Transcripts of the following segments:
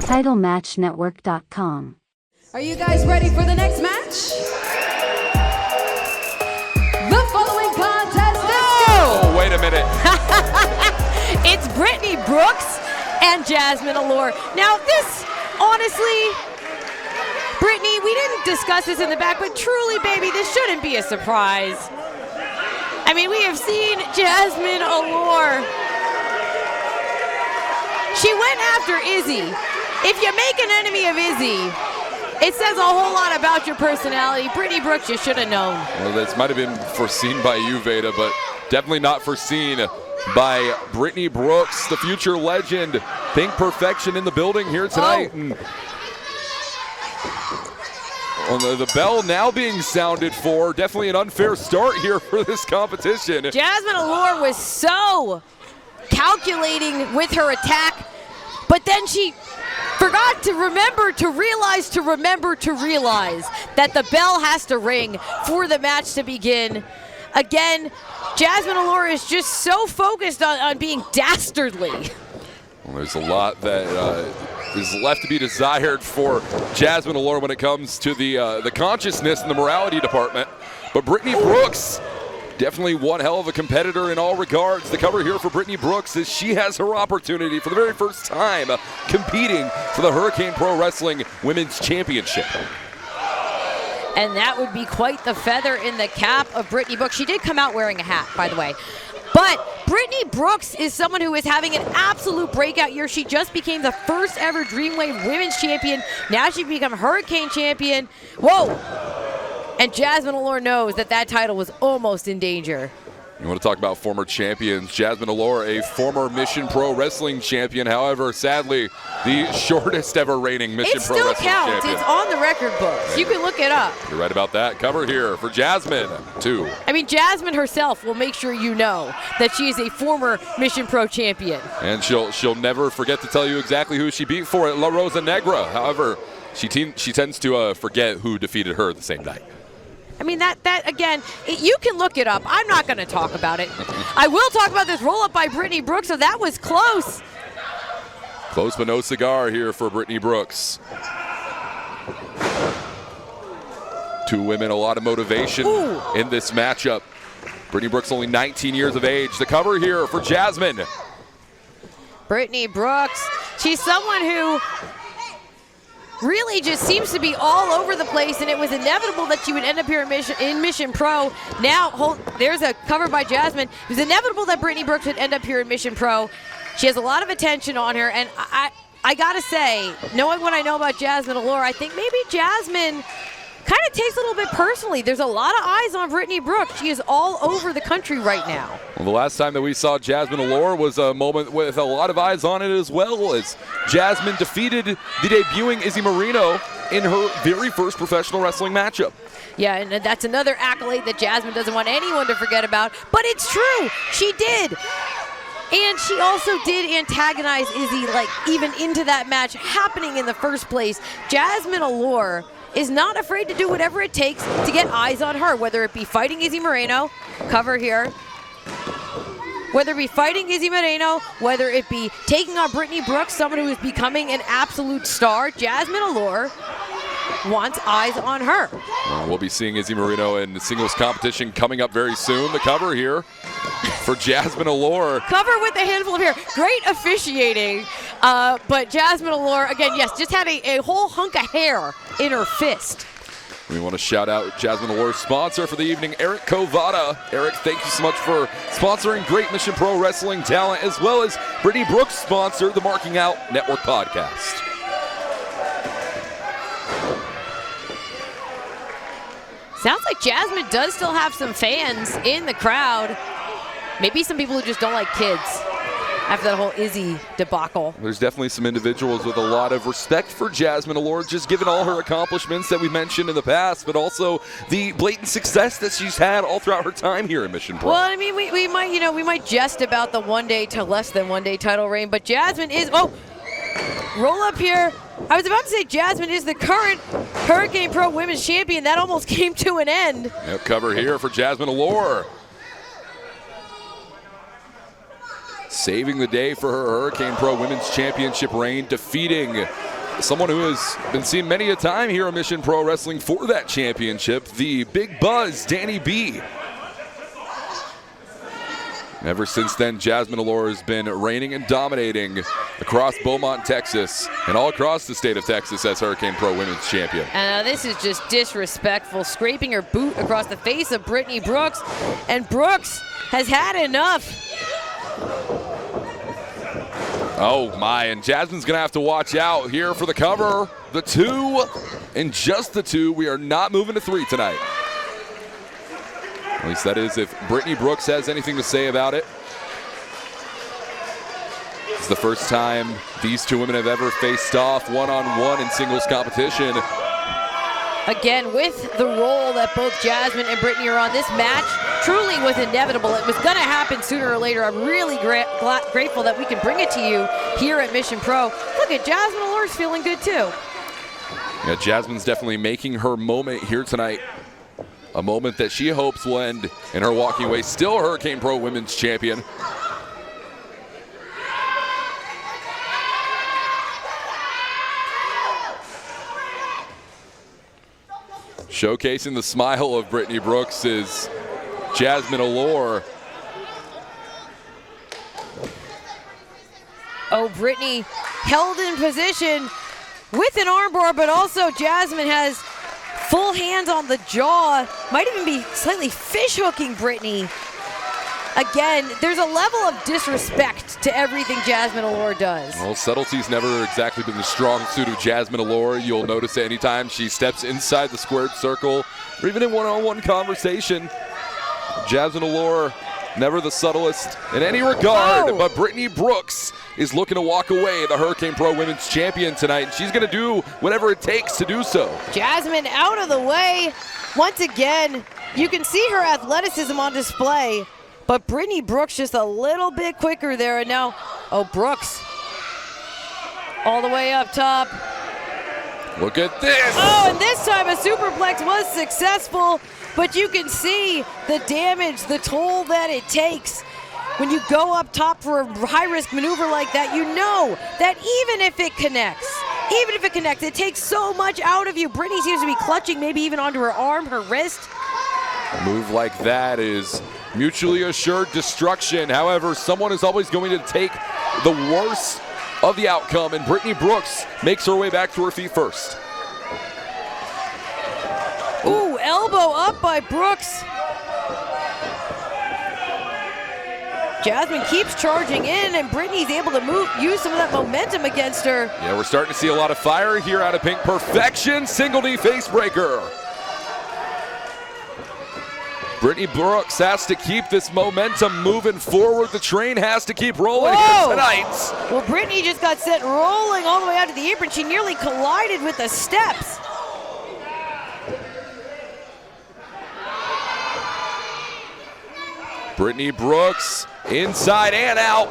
TitleMatchNetwork.com. Are you guys ready for the next match? The following contest is Oh, wait a minute. It's Brittnie Brooks and Jazmin Allure. Now this, honestly, Brittnie, we didn't discuss this in the back, but truly, baby, this shouldn't be a surprise. I mean, we have seen Jazmin Allure. She went after Izzy. If you make an enemy of Izzy, it says a whole lot about your personality. Brittnie Brooks, you should have known. Well, this might have been foreseen by you, Veda, but definitely not foreseen by Brittnie Brooks, the future legend. Pink Perfection in the building here tonight. And the bell now being sounded for. Definitely an unfair start here for this competition. Jazmin Allure was so calculating with her attack, but then she forgot to remember to realize that the bell has to ring for the match to begin. Again, Jazmin Allure is just so focused on being dastardly. Well, there's a lot that is left to be desired for Jazmin Allure when it comes to the consciousness and the morality department. But Brittnie Brooks, definitely one hell of a competitor in all regards. The cover here for Brittnie Brooks is she has her opportunity for the very first time competing for the Hurricane Pro Wrestling Women's Championship. And that would be quite the feather in the cap of Brittnie Brooks. She did come out wearing a hat, by the way. But Brittnie Brooks is someone who is having an absolute breakout year. She just became the first ever Dreamwave Women's Champion. Now she's become Hurricane Champion. Whoa! And Jazmin Allure knows that title was almost in danger. You want to talk about former champions. Jazmin Allure, a former Mission Pro Wrestling champion. However, sadly, the shortest ever reigning Mission Pro Wrestling champion. It still counts. It's on the record books. You can look it up. You're right about that. Cover here for Jazmin, too. I mean, Jazmin herself will make sure you know that she is a former Mission Pro champion. And she'll never forget to tell you exactly who she beat for at La Rosa Negra. However, she tends to forget who defeated her the same night. I mean, that again, you can look it up. I'm not going to talk about it. I will talk about this roll-up by Brittnie Brooks, so that was close. Close but no cigar here for Brittnie Brooks. Two women, a lot of motivation in this matchup. Brittnie Brooks only 19 years of age. The cover here for Jazmin. Brittnie Brooks, she's someone who really just seems to be all over the place, and it was inevitable that she would end up here in Mission Pro. Now, there's a cover by Jazmin. It was inevitable that Brittnie Brooks would end up here in Mission Pro. She has a lot of attention on her, and I gotta say, knowing what I know about Jazmin Allure, I think maybe Jazmin kind of takes a little bit personally. There's a lot of eyes on Brittnie Brooks. She is all over the country right now. Well, the last time that we saw Jazmin Allure was a moment with a lot of eyes on it as well, as Jazmin defeated the debuting Izzy Marino in her very first professional wrestling matchup. Yeah, and that's another accolade that Jazmin doesn't want anyone to forget about, but it's true. She did. And she also did antagonize Izzy, like, even into that match happening in the first place. Jazmin Allure is not afraid to do whatever it takes to get eyes on her, whether it be fighting Izzy Moreno, cover here, whether it be fighting Izzy Moreno, whether it be taking on Brittnie Brooks, someone who is becoming an absolute star. Jazmin Allure wants eyes on her. We'll be seeing Izzy Marino in the singles competition coming up very soon. The cover here for Jazmin Allure. Cover with a handful of hair. Great officiating. But Jazmin Allure, again, yes, just had a whole hunk of hair in her fist. We want to shout out Jazmin Allure's sponsor for the evening, Eric Kovada. Eric, thank you so much for sponsoring great Mission Pro Wrestling talent, as well as Brittnie Brooks sponsor the Marking Out Network podcast. Sounds like Jazmin does still have some fans in the crowd. Maybe some people who just don't like kids after that whole Izzy debacle. There's definitely some individuals with a lot of respect for Jazmin Allure, just given all her accomplishments that we mentioned in the past, but also the blatant success that she's had all throughout her time here in Mission Pro. Well, I mean, we might jest about the one-day to less than one-day title reign, but Jazmin is, roll up here. I was about to say Jazmin is the current Hurricane Pro Women's Champion. That almost came to an end. Yep, cover here for Jazmin Allure. saving the day for her Hurricane Pro Women's Championship reign, defeating someone who has been seen many a time here at Mission Pro Wrestling for that championship, the Big Buzz, Danny B. Ever since then, Jazmin Allure has been reigning and dominating across Beaumont, Texas, and all across the state of Texas as Hurricane Pro Women's Champion. And this is just disrespectful, scraping her boot across the face of Brittnie Brooks, and Brooks has had enough. Oh my, and Jazmin's gonna have to watch out here for the cover. The 2, and just the 2. We are not moving to 3 tonight. At least that is if Brittnie Brooks has anything to say about it. It's the first time these 2 women have ever faced off one-on-one in singles competition. Again, with the role that both Jazmin and Brittnie are on, this match truly was inevitable. It was going to happen sooner or later. I'm really grateful that we can bring it to you here at Mission Pro. Look at Jazmin Allure's feeling good too. Yeah, Jazmin's definitely making her moment here tonight. A moment that she hopes will end in her walking away still Hurricane Pro Women's Champion. Showcasing the smile of Brittnie Brooks is Jazmin Allure. Oh, Brittnie held in position with an armbar, but also Jazmin has full hands on the jaw. Might even be slightly fish hooking Brittnie. Again, there's a level of disrespect to everything Jazmin Allure does. Well, subtlety's never exactly been the strong suit of Jazmin Allure. You'll notice that anytime she steps inside the squared circle, or even in one-on-one conversation, Jazmin Allure never the subtlest in any regard. But Brittnie Brooks is looking to walk away the Hurricane Pro Women's Champion tonight, and she's going to do whatever it takes to do so. Jazmin out of the way. Once again, you can see her athleticism on display, but Brittnie Brooks just a little bit quicker there. And now, oh, Brooks all the way up top. Look at this. Oh, and this time a superplex was successful, but you can see the damage, the toll that it takes. When you go up top for a high-risk maneuver like that, you know that even if it connects, it takes so much out of you. Brittnie seems to be clutching maybe even onto her arm, her wrist. A move like that is mutually assured destruction. However, someone is always going to take the worst of the outcome, and Brittnie Brooks makes her way back to her feet first. Ooh, elbow up by Brooks. Jazmin keeps charging in, and Brittnie's able to use some of that momentum against her. Yeah, we're starting to see a lot of fire here out of Pink. Perfection, single knee face breaker. Brittnie Brooks has to keep this momentum moving forward. The train has to keep rolling here tonight. Well, Brittnie just got set rolling all the way out to the apron. She nearly collided with the steps. Brittnie Brooks inside and out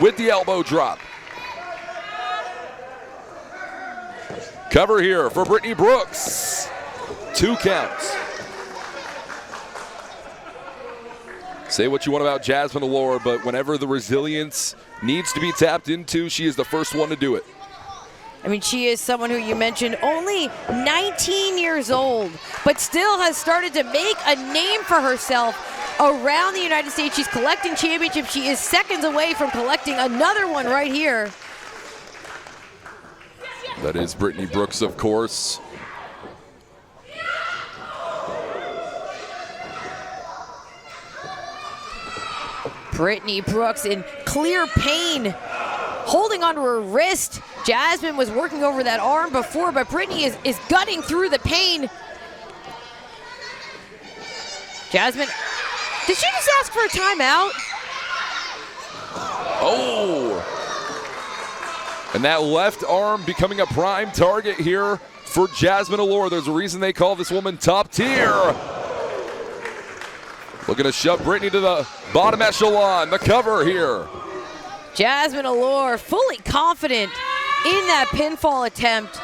with the elbow drop. Cover here for Brittnie Brooks. 2 counts. Say what you want about Jazmin Allure, but whenever the resilience needs to be tapped into, she is the first one to do it. I mean, she is someone who you mentioned, only 19 years old, but still has started to make a name for herself around the United States. She's collecting championships. She is seconds away from collecting another one right here. That is Brittnie Brooks, of course. Brittnie Brooks in clear pain, holding onto her wrist. Jazmin was working over that arm before, but Brittnie is gutting through the pain. Jazmin, did she just ask for a timeout? Oh! And that left arm becoming a prime target here for Jazmin Allure. There's a reason they call this woman top tier. Looking to shove Brittnie to the bottom echelon. The cover here. Jazmin Allure fully confident in that pinfall attempt.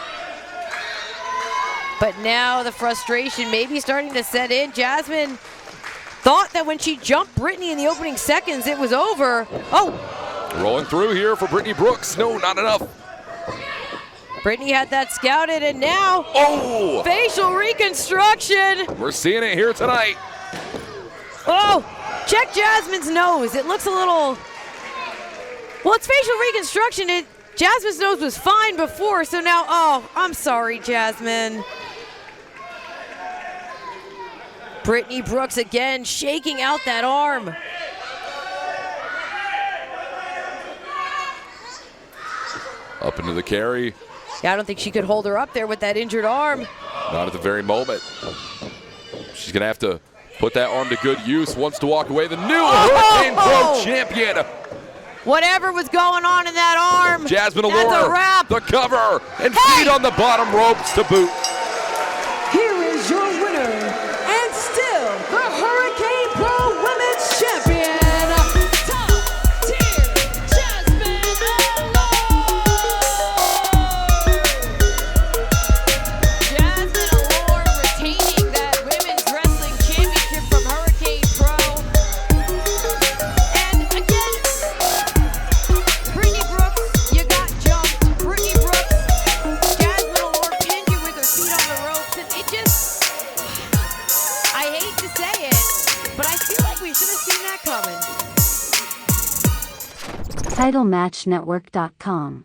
But now the frustration may be starting to set in. Jazmin thought that when she jumped Brittnie in the opening seconds, it was over. Oh, Rolling through here for Brittnie Brooks. No, not enough. Brittnie had that scouted, and now Oh! facial reconstruction. We're seeing it here tonight. Oh, check Jazmin's nose. It looks a little, well, it's facial reconstruction. Jazmin's nose was fine before, so now, oh, I'm sorry, Jazmin. Brittnie Brooks again shaking out that arm. Up into the carry. Yeah, I don't think she could hold her up there with that injured arm. Not at the very moment. She's going to have to put that arm to good use. Wants to walk away. The new Hurricane Pro champion. Whatever was going on in that arm, Jazmin that's a Allure, wrap. the cover, and feet on the bottom ropes to boot. Here is your winner, and still the Hurricane Pro Women's Champion, Top Tier Jazmin Allure. Jazmin Allure retaining that Women's Wrestling Championship from Hurricane Pro. And again, Brittnie Brooks, you got jumped. Brittnie Brooks, Jazmin Allure pinned you with her feet on the ropes. And it just, I hate to say it, but I feel like we should have seen that coming. TitleMatchNetwork.com